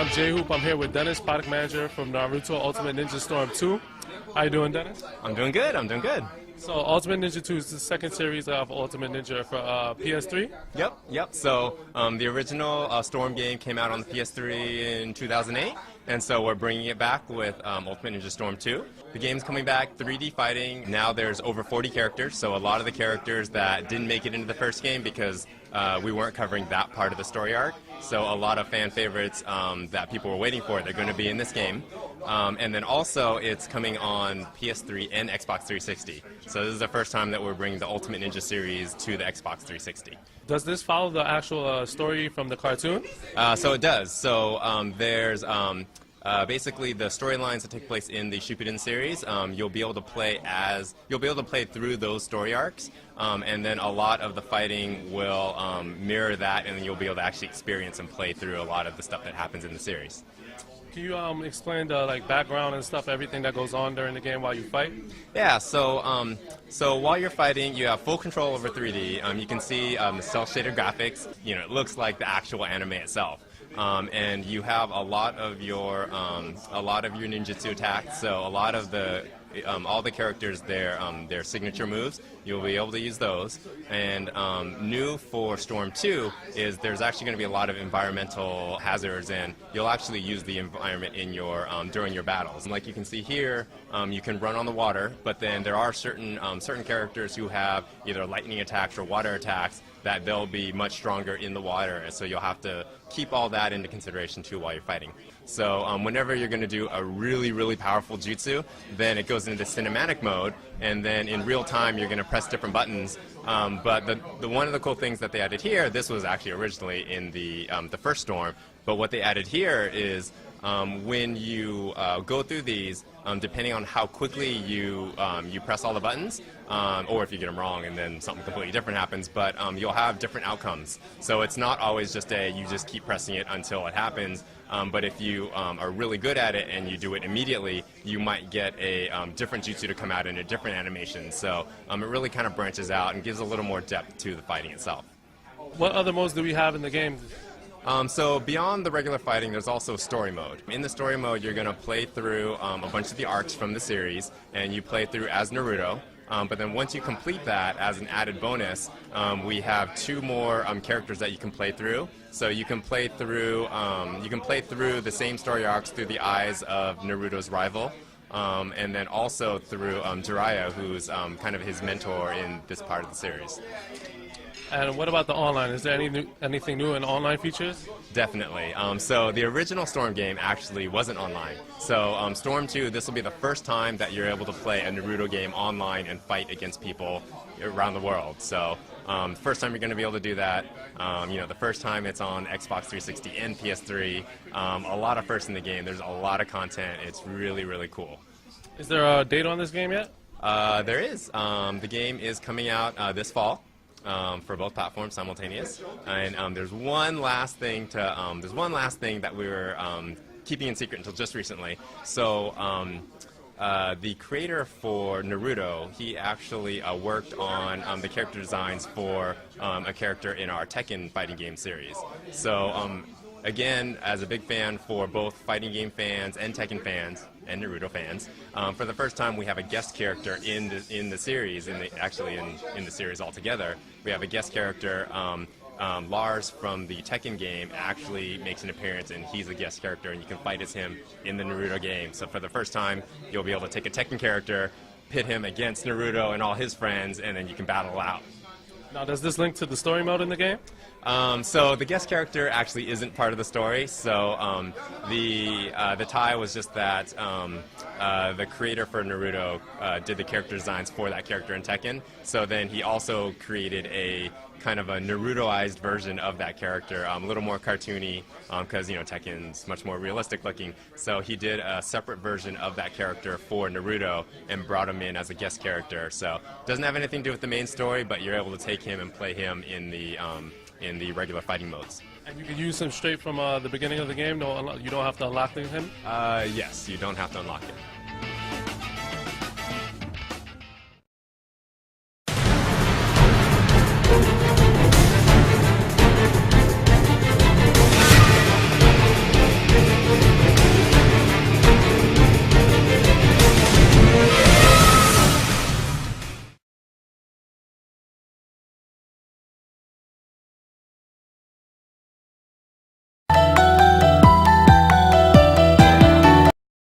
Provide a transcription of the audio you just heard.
I'm J-Hoop. I'm here with Dennis, product manager from Naruto Ultimate Ninja Storm 2. How you doing, Dennis? I'm doing good. I'm doing good. So Ultimate Ninja 2 is the second series of Ultimate Ninja for PS3. Yep. So the original Storm game came out on the PS3 in 2008, and so we're bringing it back with Ultimate Ninja Storm 2. The game's coming back, 3D fighting. Now there's over 40 characters, so a lot of the characters that didn't make it into the first game because we weren't covering that part of the story arc. So a lot of fan favorites that people were waiting for, they're going to be in this game. And then also it's coming on PS3 and Xbox 360. So this is the first time that we're bringing the Ultimate Ninja series to the Xbox 360. Does this follow the actual story from the cartoon? So it does. So there's basically the storylines that take place in the Shippuden series. You'll be able to play through those story arcs, and then a lot of the fighting will mirror that, and then you'll be able to actually experience and play through a lot of the stuff that happens in the series. Can you explain the background and stuff, everything that goes on during the game while you fight? Yeah, so while you're fighting, you have full control over 3D. You can see the cel-shaded graphics. It looks like the actual anime itself. And you have a lot of your ninjutsu attacks. So a lot of all the characters, their signature moves, you'll be able to use those. And new for Storm 2 is there's actually going to be a lot of environmental hazards, and you'll actually use the environment in your during your battles. And like you can see here, you can run on the water, but then there are certain characters who have either lightning attacks or water attacks that they'll be much stronger in the water, and so you'll have to keep all that into consideration too while you're fighting. So whenever you're going to do a really, really powerful jutsu, then it goes into cinematic mode, and then in real time you're going to press different buttons. But the one of the cool things that they added here, this was actually originally in the first Storm, but what they added here is when you go through these, depending on how quickly you press all the buttons, or if you get them wrong and then something completely different happens, but you'll have different outcomes. So it's not always just you just keep pressing it until it happens, but if you are really good at it and you do it immediately, you might get a different jutsu to come out in a different animation. So it really kind of branches out and gives a little more depth to the fighting itself. What other modes do we have in the game? So beyond the regular fighting, there's also story mode. In the story mode, you're going to play through a bunch of the arcs from the series, and you play through as Naruto. But then once you complete that, as an added bonus, we have 2 more characters that you can play through. So you can play through the same story arcs through the eyes of Naruto's rival. And then also through Jiraiya, who's kind of his mentor in this part of the series. And what about the online? Is there anything new in online features? Definitely. So the original Storm game actually wasn't online. So Storm 2, this will be the first time that you're able to play a Naruto game online and fight against people around the world. So first time you're going to be able to do that. The first time it's on Xbox 360 and PS3. A lot of firsts in the game. There's a lot of content. It's really, really cool. Is there a date on this game yet? There is. The game is coming out this fall. For both platforms simultaneous, and there's one last thing that we were keeping in secret until just recently. So the creator for Naruto, he actually worked on the character designs for a character in our Tekken fighting game series. So again, as a big fan for both fighting game fans and Tekken fans and Naruto fans, for the first time we have a guest character in the series, in the series altogether. We have a guest character. Lars from the Tekken game actually makes an appearance, and he's a guest character, and you can fight as him in the Naruto game. So for the first time, you'll be able to take a Tekken character, pit him against Naruto and all his friends, and then you can battle out. Now, does this link to the story mode in the game? So the guest character actually isn't part of the story. So the tie was just that the creator for Naruto did the character designs for that character in Tekken. So then he also created a kind of a Narutoized version of that character, a little more cartoony, because Tekken's much more realistic looking. So he did a separate version of that character for Naruto and brought him in as a guest character. So it doesn't have anything to do with the main story, but you're able to take him and play him in the regular fighting modes. And you can use him straight from the beginning of the game? You don't have to unlock him? Yes, you don't have to unlock him.